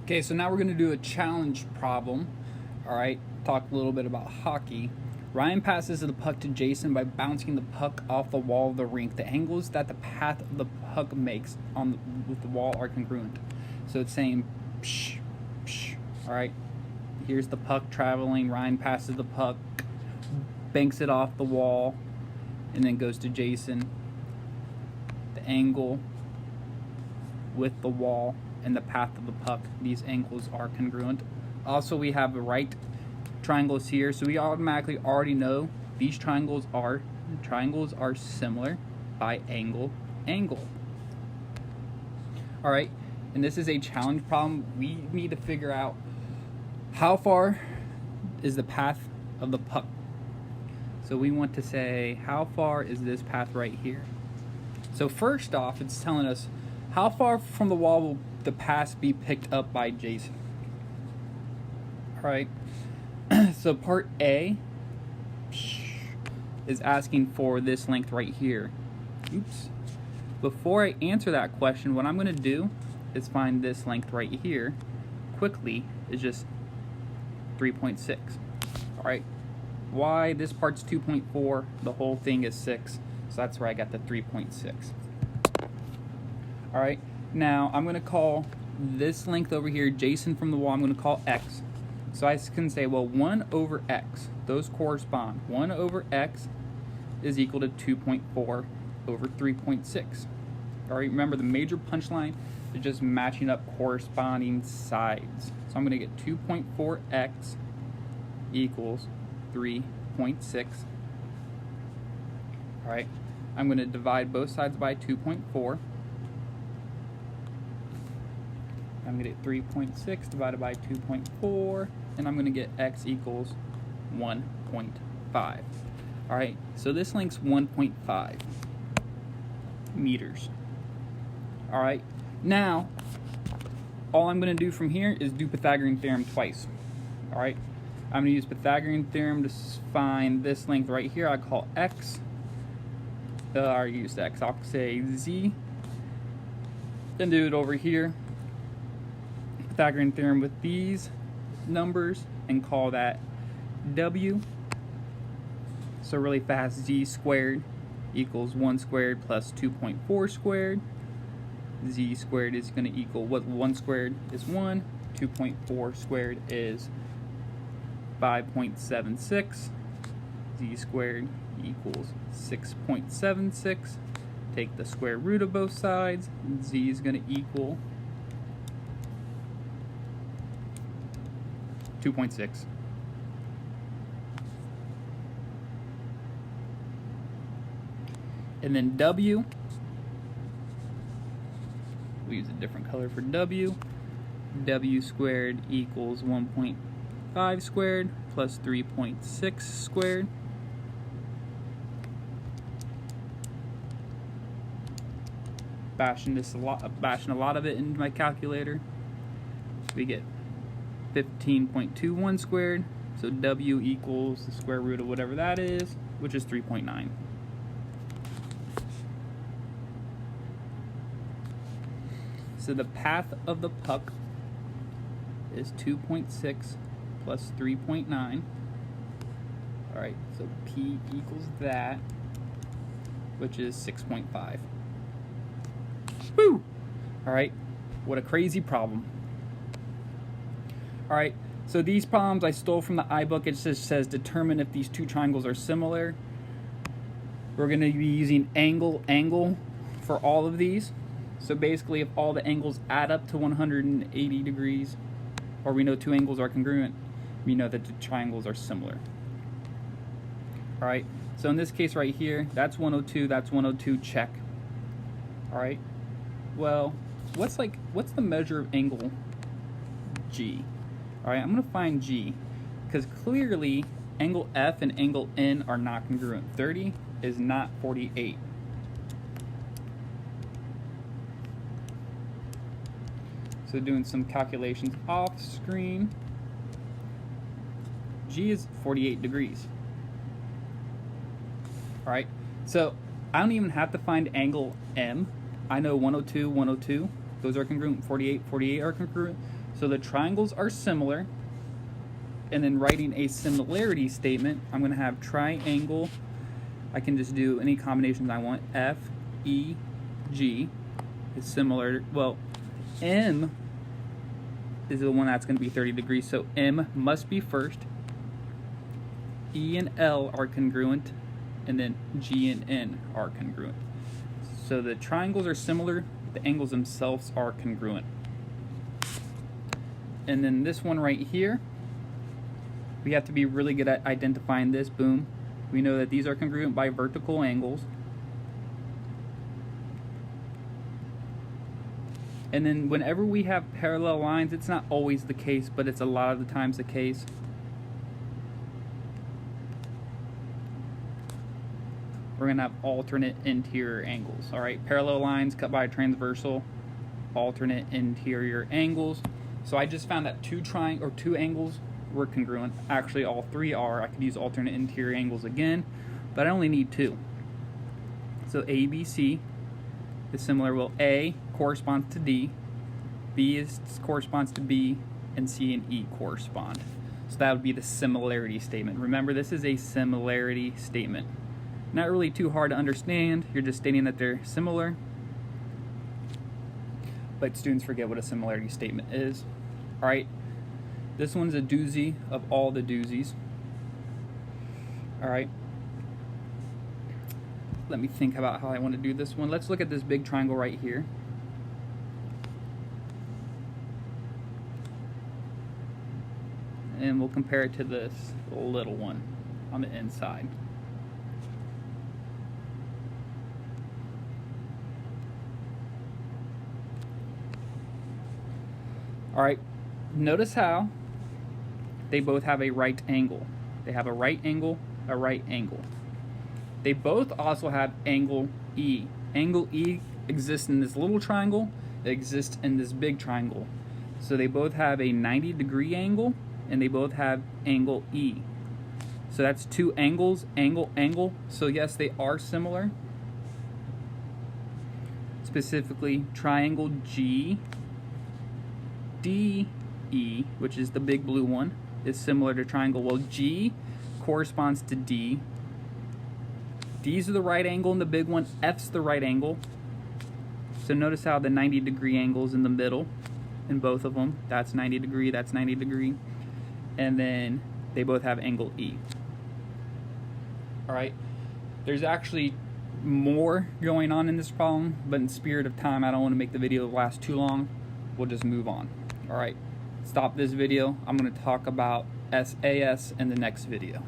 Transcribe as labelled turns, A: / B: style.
A: Okay, so now we're going to do a challenge problem. All right, talk a little bit about hockey. Ryan passes the puck to Jason by bouncing the puck off the wall of the rink. The angles that the path of the puck makes with the wall are congruent. So it's saying, psh, psh. All right, here's the puck traveling. Ryan passes the puck, banks it off the wall, and then goes to Jason. The angle with the wall and the path of the puck, these angles are congruent. Also, we have the right triangles here, so we automatically already know these triangles are similar by angle. All right, and this is a challenge problem. We need to figure out how far is the path of the puck. So we want to say, how far is this path right here? So first off, it's telling us how far from the wall will the pass be picked up by Jason. All right, so part A is asking for this length right here. Oops. Before I answer that question, what I'm going to do is find this length right here quickly. Is just 3.6. All right, why this part's 2.4, the whole thing is 6, so that's where I got the 3.6. All right, now I'm going to call this length over here, Jason from the wall, I'm going to call X. So I can say, well, 1 over X, those correspond. 1 over X is equal to 2.4 over 3.6. All right, remember the major punchline is just matching up corresponding sides. So I'm going to get 2.4X equals 3.6. All right, I'm going to divide both sides by 2.4. I'm going to get 3.6 divided by 2.4, and I'm going to get X equals 1.5. All right, so this length's 1.5 meters. All right, now all I'm going to do from here is do Pythagorean theorem twice. All right, I'm going to use Pythagorean theorem to find this length right here. I call X. I used X. I'll say Z. Then do it over here. Pythagorean theorem with these numbers and call that W. So really fast, Z squared equals 1 squared plus 2.4 squared. Z squared is going to equal what? 1 squared is 1. 2.4 squared is 5.76. Z squared equals 6.76. Take the square root of both sides. Z is going to equal 2.6. And then W, we use a different color for W. W squared equals 1.5 squared plus 3.6 squared. Bashing a lot of it into my calculator. We get 15.21 squared, so W equals the square root of whatever that is, which is 3.9. So the path of the puck is 2.6 plus 3.9. All right, so P equals that, which is 6.5. Woo! All right, what a crazy problem. All right, so these problems I stole from the iBook. It just says determine if these two triangles are similar. We're going to be using angle for all of these. So basically, if all the angles add up to 180 degrees, or we know two angles are congruent, we know that the triangles are similar. All right, so in this case right here, that's 102, that's 102, check. All right, well, what's the measure of angle G? All right, I'm going to find G, because clearly angle F and angle N are not congruent. 30 is not 48. So doing some calculations off screen, G is 48 degrees. All right, so I don't even have to find angle M. I know 102, 102. Those are congruent. 48, 48 are congruent. So the triangles are similar, and then writing a similarity statement, I'm going to have triangle. I can just do any combinations I want. F, E, G is similar. Well, M is the one that's going to be 30 degrees, so M must be first. E and L are congruent, and then G and N are congruent. So the triangles are similar, the angles themselves are congruent. And then this one right here, we have to be really good at identifying this. Boom. We know that these are congruent by vertical angles. And then whenever we have parallel lines, it's not always the case, but it's a lot of the times the case. We're going to have alternate interior angles. All right, parallel lines cut by a transversal, alternate interior angles. So I just found that two angles were congruent. Actually, all three are. I could use alternate interior angles again, but I only need two. So ABC is similar. Well, A corresponds to D, B corresponds to B, and C and E correspond. So that would be the similarity statement. Remember, this is a similarity statement. Not really too hard to understand. You're just stating that they're similar. But students forget what a similarity statement is. All right, this one's a doozy of all the doozies. All right, let me think about how I want to do this one. Let's look at this big triangle right here. And we'll compare it to this little one on the inside. All right, notice how they both have a right angle. They have a right angle, a right angle. They both also have angle E. Angle E exists in this little triangle, it exists in this big triangle. So they both have a 90-degree angle, and they both have angle E. So that's two angles, angle, angle. So yes, they are similar. Specifically, triangle G DE, which is the big blue one, is similar to triangle. Well, G corresponds to D. D's are the right angle in the big one. F's the right angle. So notice how the 90-degree angle is in the middle in both of them. That's 90 degree, that's 90 degree. And then they both have angle E. All right, there's actually more going on in this problem, but in spirit of time, I don't want to make the video last too long. We'll just move on. All right, stop this video. I'm going to talk about SAS in the next video.